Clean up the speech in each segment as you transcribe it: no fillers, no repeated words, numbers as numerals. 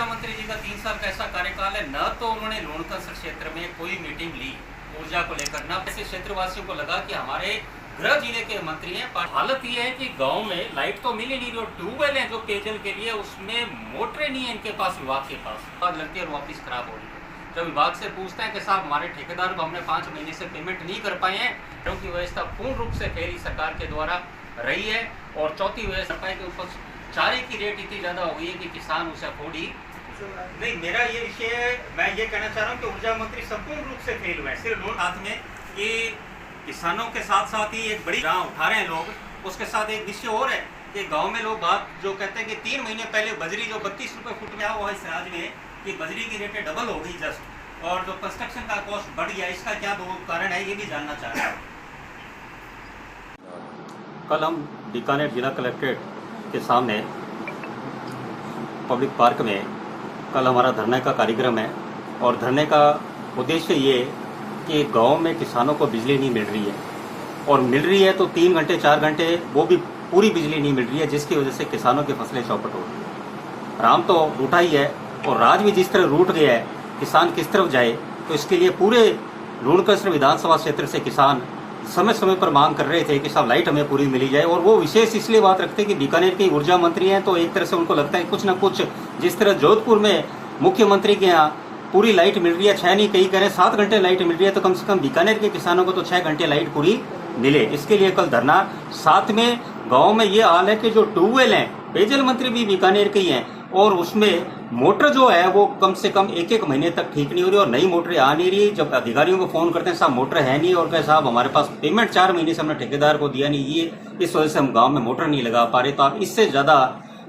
मंत्री जी का 3 साल का ऐसा कार्यकाल है, न तो उन्होंने लोणकसर क्षेत्र में कोई मीटिंग ली ऊर्जा को लेकर, न ऐसे क्षेत्रवासियों को लगा कि हमारे गृह जिले के मंत्री हैं। हालत ये है कि गांव में लाइट तो मिल ही नहीं रही और ट्यूबवेल है जो पेयजल के लिए, उसमें मोटरें नहीं है इनके पास, विभाग के पास बात लगती है और वापस खराब हो रही है। जब विभाग से पूछते हैं कि साहब हमारे ठेकेदार को हमने 5 महीने से पेमेंट नहीं कर पाए हैं, क्योंकि व्यवस्था पूर्ण रूप से फेली सरकार के द्वारा रही है। और चौथी व्यवस्था के ऊपर चारे की रेट इतनी ज़्यादा हो गई है कि किसान उसे अफोर्ड ही नहीं। मेरा ये विषय है, मैं ये कहना चाह रहा हूँ कि ऊर्जा मंत्री संपूर्ण रूप से फेल हुए हैं। सिर्फ लोन हाथ में ये किसानों के साथ साथ ही एक बड़ी जहाँ उठा रहे हैं लोग, उसके साथ एक विषय और है कि गांव में लोग बात जो कहते हैं कि 3 महीने पहले बजरी जो 32 रुपये फुट में आया हुआ है इस राज्य में, कि बजरी की रेटें डबल हो गई जस्ट, और जो कंस्ट्रक्शन का कॉस्ट बढ़ गया, इसका क्या दो कारण है ये भी जानना चाह रहे हैं। कल हम बीकानेर जिला कलेक्ट्रेट के सामने पब्लिक पार्क में कल हमारा धरने का कार्यक्रम है, और धरने का उद्देश्य ये कि गांव में किसानों को बिजली नहीं मिल रही है, और मिल रही है तो 3 घंटे 4 घंटे, वो भी पूरी बिजली नहीं मिल रही है, जिसकी वजह से किसानों की फसलें चौपट हो रही है। राम तो रूठा ही है, और राज भी जिस तरह रूठ गया है, किसान किस तरफ जाए। तो इसके लिए पूरे लोणकसर विधानसभा क्षेत्र से किसान समय समय पर मांग कर रहे थे कि साहब लाइट हमें पूरी मिली जाए। और वो विशेष इसलिए बात रखते हैं कि बीकानेर के ऊर्जा मंत्री हैं, तो एक तरह से उनको लगता है कुछ ना कुछ, जिस तरह जोधपुर में मुख्यमंत्री के यहाँ पूरी लाइट मिल रही है, 6 नहीं कई कह रहे 7 घंटे लाइट मिल रही है, तो कम से कम बीकानेर के किसानों को तो 6 घंटे लाइट पूरी मिले। इसके लिए कल धरना। साथ में गाँव में ये हाल है कि जो ट्यूबवेल हैं, पेयजल मंत्री भी बीकानेर के ही हैं, और उसमें मोटर जो है वो कम से कम 1-1 महीने तक ठीक नहीं हो रही, और नई मोटरें आ नहीं रही। जब अधिकारियों को फोन करते हैं साहब मोटर है नहीं, और कहे साहब हमारे पास पेमेंट 4 महीने से हमने ठेकेदार को दिया नहीं, ये इस वजह से हम गांव में मोटर नहीं लगा पा रहे। तो आप इससे ज्यादा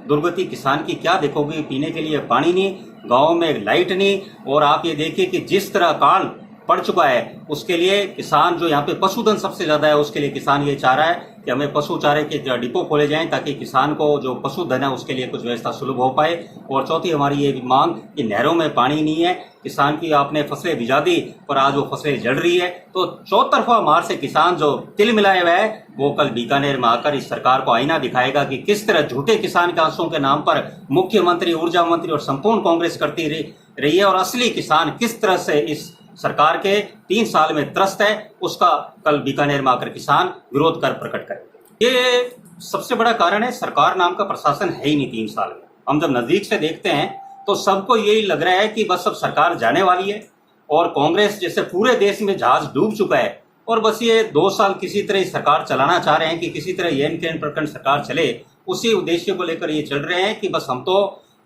दुर्गति किसान की क्या देखोगे? पीने के लिए पानी नहीं, गाँव में लाइट नहीं, और आप ये देखिए कि जिस तरह काल पड़ चुका है, उसके लिए किसान जो यहाँ पे पशुधन सबसे ज्यादा है, उसके लिए किसान ये चाह रहा है कि हमें पशु चारे के डिपो खोले जाएं, ताकि किसान को जो पशुधन है उसके लिए कुछ व्यवस्था सुलभ हो पाए। और चौथी हमारी ये भी मांग कि नहरों में पानी नहीं है, किसान की आपने फसलें भिजा दी पर आज वो फसलें जल रही है। तो चौतरफा मार से किसान जो तिल मिलाए हुए है, वो कल बीकानेर में आकर इस सरकार को आईना दिखाएगा कि किस तरह झूठे किसान के आंसुओं के नाम पर मुख्यमंत्री, ऊर्जा मंत्री और संपूर्ण कांग्रेस करती रही है, और असली किसान किस तरह से इस सरकार के 3 साल में त्रस्त है, उसका कल बीकानेर में आकर किसान विरोध कर प्रकट करेंगे। ये सबसे बड़ा कारण है, सरकार नाम का प्रशासन है ही नहीं 3 साल में। हम जब नजदीक से देखते हैं तो सबको यही लग रहा है कि बस अब सरकार जाने वाली है, और कांग्रेस जैसे पूरे देश में जहाज डूब चुका है, और बस ये 2 साल किसी तरह सरकार चलाना चाह रहे हैं कि किसी तरह येन केन प्रकरण सरकार चले। उसी उद्देश्य को लेकर ये चल रहे हैं कि बस हम तो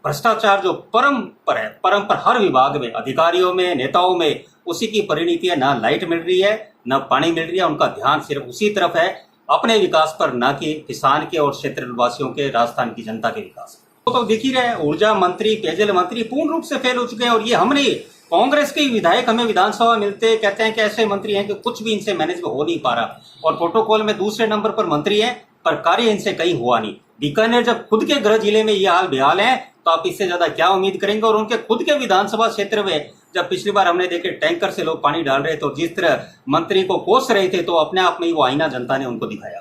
भ्रष्टाचार जो परम पर हर विभाग में, अधिकारियों में, नेताओं में, उसी की परिणति है। ना लाइट मिल रही है, ना पानी मिल रही है, उनका ध्यान सिर्फ उसी तरफ है, अपने विकास पर, ना कि किसान के और क्षेत्रवासियों के, राजस्थान की जनता के विकास पर। तो दिख ही रहे, ऊर्जा मंत्री, पेयजल मंत्री पूर्ण रूप से फेल हो चुके हैं। और ये हम नहीं, कांग्रेस के विधायक हमें विधानसभा मिलते कहते हैं कि ऐसे मंत्री हैं कि कुछ भी इनसे मैनेज हो नहीं पा रहा, और प्रोटोकॉल में दूसरे नंबर पर मंत्री है, पर कार्य इनसे कहीं हुआ नहीं। बीकानेर जब खुद के गृह जिले में ये हाल बेहाल है, तो आप इससे ज्यादा क्या उम्मीद करेंगे? और उनके खुद के विधानसभा क्षेत्र में जब पिछली बार हमने देखे टैंकर से लोग पानी डाल रहे थे, तो जिस तरह मंत्री को कोस रहे थे, तो अपने आप में ही वो आईना जनता ने उनको दिखाया।